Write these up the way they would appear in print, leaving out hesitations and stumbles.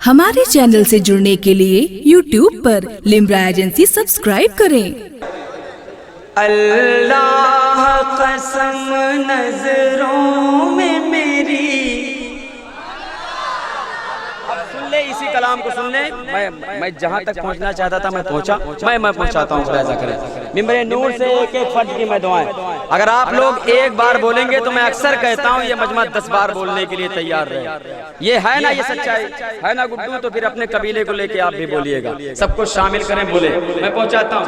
ہمارے چینل سے جڑنے کے لیے YouTube پر لمبرا ایجنسی سبسکرائب کریں۔ اللہ قسم نظروں میں میری، اب سن لے اسی کلام کو سن لے۔ میں جہاں تک پہنچنا چاہتا تھا میں پہنچا، میں پہنچاتا ہوں، خدا کرے۔ ممبر نور سے ایک ایک فرد کی میں دعائیں، اگر آپ لوگ ایک بار بولیں گے تو میں اکثر کہتا ہوں یہ مجمع 10 بار بولنے کے لیے تیار رہے۔ یہ ہے نا، یہ سچائی ہے نا گڈو؟ تو پھر اپنے قبیلے کو لے کے آپ بھی بولیے گا، سب کو شامل کریں، بولے میں پہنچاتا ہوں۔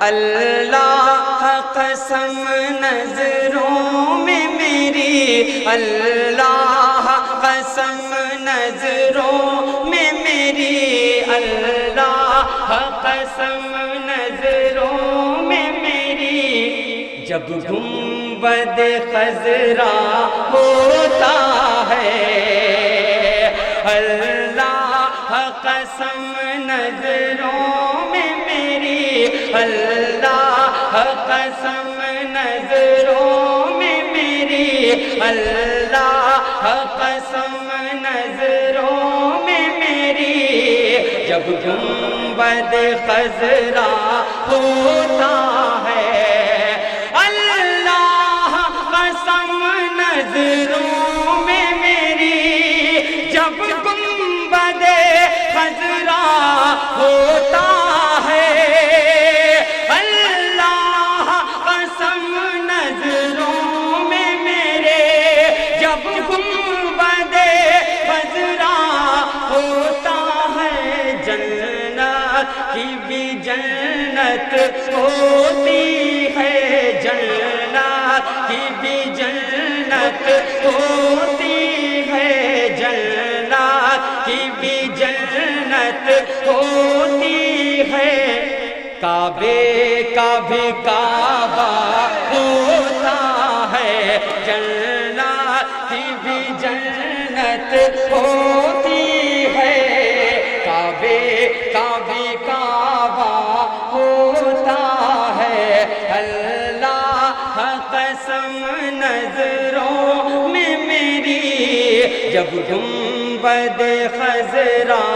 اللہ قسم نظروں میں میری، اللہ قسم نظروں میں میری، اللہ قسم نظروں میں میری، جب گنبد خضرا ہوتا ہے، اللہ قسم نظروں میں میری، اللہ قسم نظروں میں میری، اللہ قسم نظروں میں میری، جب گنبد خضرا ہوتا ہے، اللہ قسم نظروں میں میری، جب گنبد خضرا ہوتا ہے، اللہ قسم نظروں میں میرے، جب گنبد خضرا ہوتا ہے، جنت کی بھی جنت ہوتی ہے، جنت کی بھی جنت ہوتی ہے، جنت کی بھی جنت ہوتی ہے، کعبے کا بھی کعبہ ہوتا ہے، جنت کی بھی جنت ہوتی ہے، کعبے کا بھی کعبہ ہوتا ہے، اللہ قسم نظروں میں میری، جب گنبد خضرا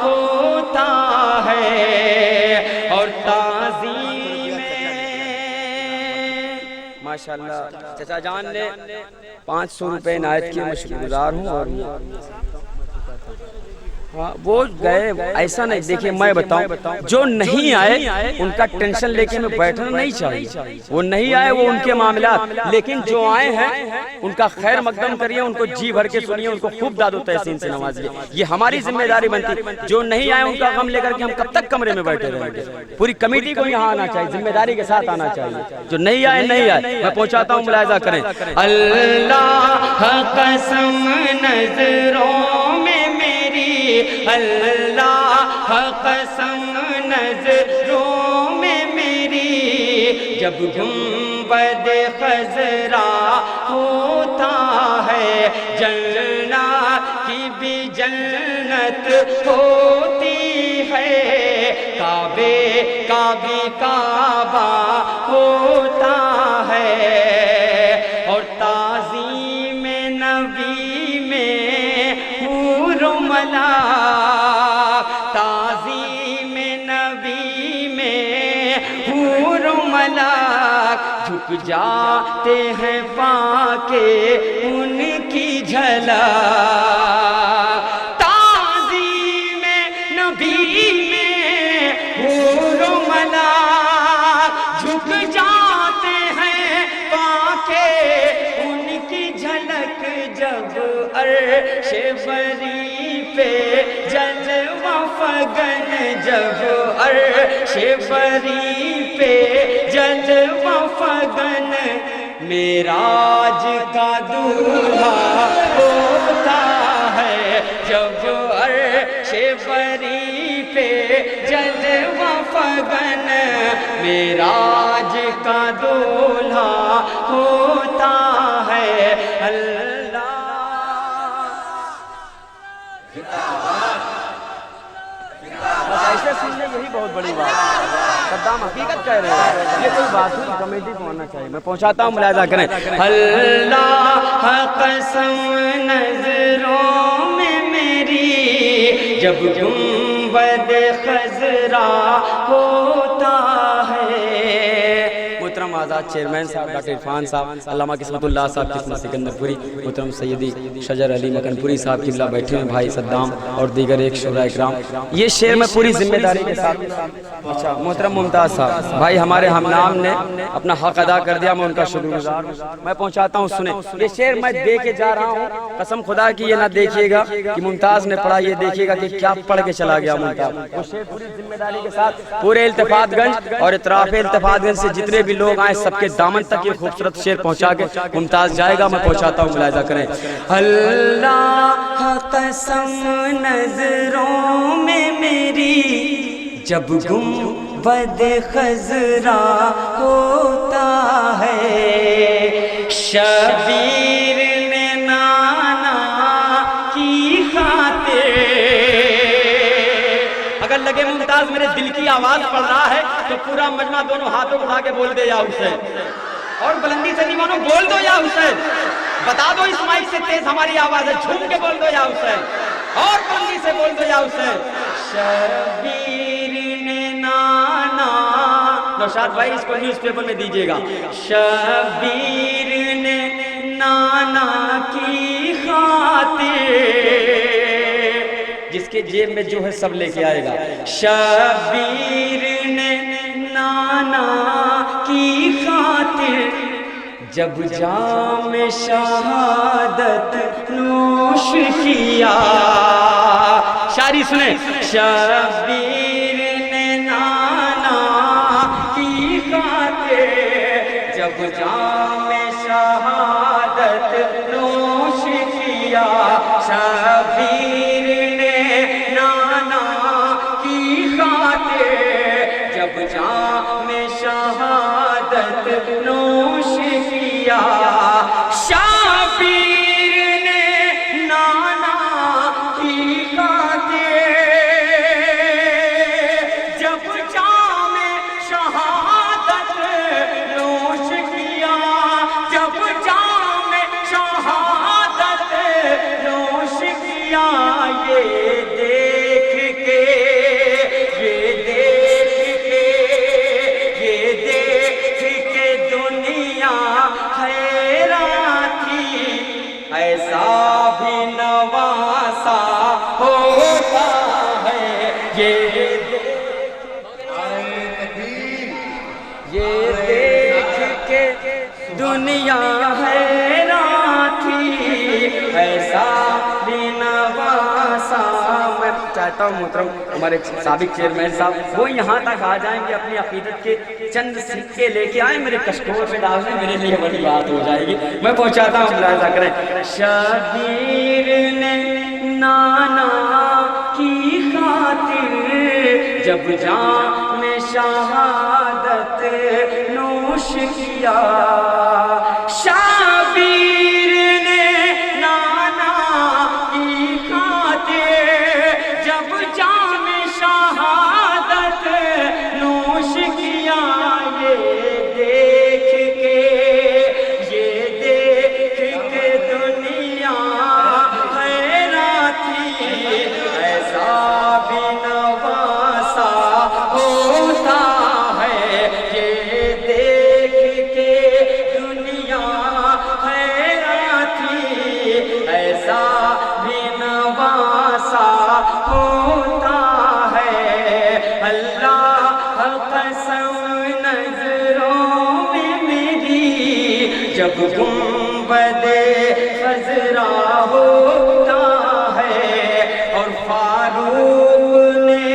ہوتا ہے، اور تعظیم ماشاءاللہ چچا جان نے 500 روپے عنایت کی، میں شکر گزار ہوں۔ اور وہ گئے، ایسا نہیں، دیکھیں میں بتاؤں، جو نہیں آئے ان کا ٹینشن لے کے میں بیٹھنا نہیں چاہیے، وہ نہیں آئے وہ ان کے معاملات، لیکن جو آئے ہیں ان کا خیر مقدم کریے، ان کو جی بھر کے سنیے، ان کو خوب داد و تحسین سے نوازیے، یہ ہماری ذمہ داری بنتی۔ جو نہیں آئے ان کا غم لے کر کے ہم کب تک کمرے میں بیٹھے رہیں گے؟ پوری کمیٹی کو یہاں آنا چاہیے، ذمہ داری کے ساتھ آنا چاہیے، جو نہیں آئے نہیں آئے، میں پہنچاتا ہوں، ملاحظہ کریں۔ اللہ قسم نظروں میں میری، اللہ قسم نظروں میں میری، جب گنبد خضرا ہوتا ہے، جنت کی بھی جنت ہوتی ہے، کعبے کا بھی کعبہ ہوتا ہے، اور تعظیم نبی میں حور و ملاک، تعظیم نبی میں حور و ملاک، جھک جاتے ہیں پا کے ان کی جھلک، تعظیم نبی میں حور و ملاک، جھک جاتے ہیں پا کے ان کی جھلک، جب عرش بری پہ جلوہ فگن، جب عرش بری پہ جلوہ فگن، معراج کا دولہا ہوتا ہے، جب عرش بری پہ جلوہ فگن، معراج کا دولہا ہوتا ہے، اللہ ایسے سننے یہی بہت بڑی بات ہے، صدام حقیقت کہہ رہے ہیں، یہ کوئی بات نہیں، کمیٹی کو آنا چاہیے۔ میں پہنچاتا ہوں، ملاحظہ کریں۔ اللہ قسم نظروں میں میری، جب گنبد خضرا ہوتا ہے۔ محترم آزاد چیئرمین صاحب ڈاکٹر عرفان صاحب، علامہ قسمت اللہ صاحب قسمت سکندر پوری، محترم سیدی شجر علی مکن پوری صاحب قبلہ بیٹھے ہیں، بھائی صدام اور دیگر ایک شورا اکرام۔ یہ شعر میں پوری ذمہ داری کے ساتھ، اچھا محترم ممتاز صاحب بھائی ہمارے ہم نام نے اپنا حق ادا کر دیا، میں ان کا شکر گزار میں پہنچاتا ہوں۔ سنیں یہ شعر میں دے کے جا رہا ہوں، قسم خدا کی یہ نہ دیکھیے گا کہ ممتاز نے پڑھا، یہ دیکھیے گا کہ کیا پڑھ کے چلا گیا ممتاز۔ وہ شعر پوری ذمہ داری کے ساتھ پورے التفات گنج اور اطراف التفات گنج سے جتنے بھی لوگ آئے سب کے دامن تک یہ خوبصورت شعر پہنچا کے ممتاز جائے گا، میں پہنچاتا ہوں، ملاحظہ کریں۔ اللہ قسم نظروں میں میری جب گنبد خضرا ہوتا ہے، شبیر نے نانا کی خاطر، اگر لگے ممتاز میرے دل کی آواز پڑھ رہا ہے تو پورا مجمع دونوں ہاتھوں اٹھا کے بول دے یا حسین، اور بلندی سے نہیں مانو بول دو یا حسین، بتا دو اس مائک سے تیز ہماری آواز ہے، جھوم کے بول دو یا حسین، اور بلندی سے بول دو یا حسین۔ شبیر نے نانا، نوشاد بھائی اس کو نیوز پیپر میں دیجئے گا، شبیر نے نانا کی خاطر، جس کے جیب میں جو ہے سب لے کے آئے گا، شبیر نے نانا کی خاطر جب جام شہادت نوش کیا، شاعری سنیں، شبیر نے نانا کی خاطر جب جام شہادت نوش کیا، شبیر نے نانا کی خاطر جب جام شہادت نوش کیا، شبیر نے نانا کی خاطر جب جام شہادت نوش کیا، جب جام شہادت نوش کیا، یہ دیکھ کے دنیا حیران تھی، ایسا بھی نواسا ہوتا ہے، یہ دیکھ کے دنیا حیران تھی، ایسا بھی نواسا۔ میں چاہتا ہوں محترم ہمارے سابق چیئرمین صاحب وہ یہاں تک آ جائیں گے، اپنی عقیدت کے چند سکے لے کے آئیں، میرے کشکول پہ ڈال دیں، میرے لیے بڑی بات ہو جائے گی، میں پہنچاتا ہوں، ملاحظہ کریں۔ شبیر نے نانا کی خاطر جب جام شہادت نوش کیا، شبیر نے نانا کی خاطر جب جام شہادت نوش کیا، یہ دیکھ کے دنیا حیران تھی، ایسا بھی نواسا ہوتا ہے، یہ دیکھ کے دنیا حیران تھی، ایسا بھی نواسا ہوتا ہے۔ اللہ قسم نظروں میں میری جب گنبد خضرا ہوتا ہے، اور فاروق نے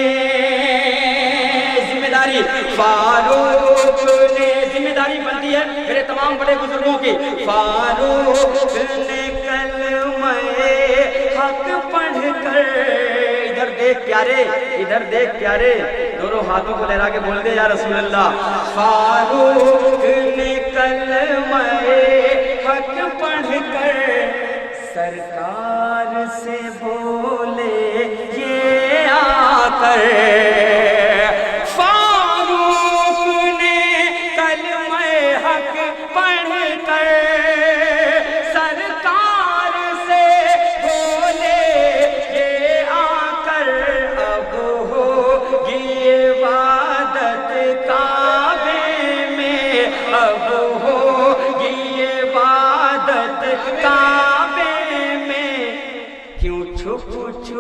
ذمہ داری بنتی ہے میرے تمام بڑے بزرگوں کی، فاروق نے کلمہ حق پڑھ کر، ادھر دیکھ پیارے، دونوں ہاتھوں کو لہرا کے بول دے یا رسول اللہ، فاروق نے کلمہ حق پڑھ کر سرکار سے بولے یہ آ کر، فاروق نے کلمہ حق پڑھ کر سرکار سے بولے یہ آ کر،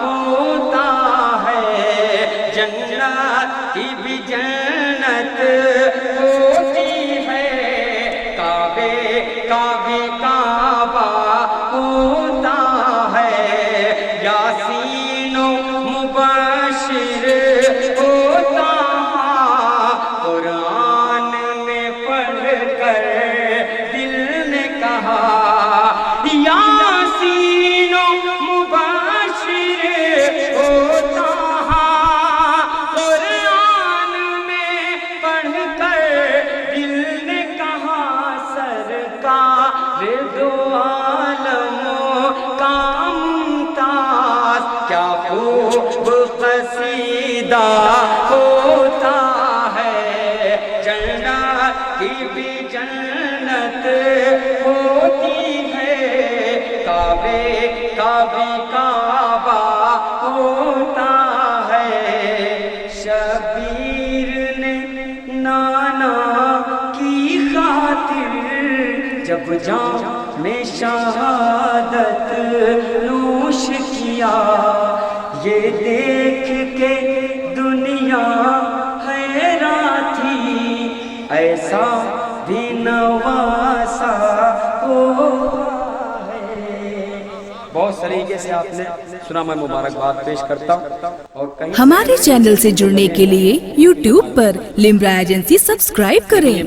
ہوتا ہے، جنت کی بھی جنت ہوتی ہے، کعبے کا بھی کعبہ ہوتا ہے، یاسین و مبشر ہوتا، قرآن میں پڑھ کر دل نے کہا، یاسین و مبشر ہوتا، قرآن میں پڑھ کر دل نے کہا، سرکار دو عالموں کا ممتاز کیا خوب قصیدہ ہوتا ہے، جنت کی بھی جنت ہوتی ہے، کعبے کا بھی کعبہ ہوتا ہے، شبیر نے نانا کی خاطر جب جام میں شہادت نوش کیا، یہ دیکھ کے دنیا حیران تھی، ایسا بھی نواسا ہوتا ہے۔ بہت طریقے سے آپ نے سنا، میں مبارکباد پیش کرتا ہوں، اور کہیں ہمارے چینل سے جڑنے کے لیے YouTube پر لمرا ایجنسی سبسکرائب کریں۔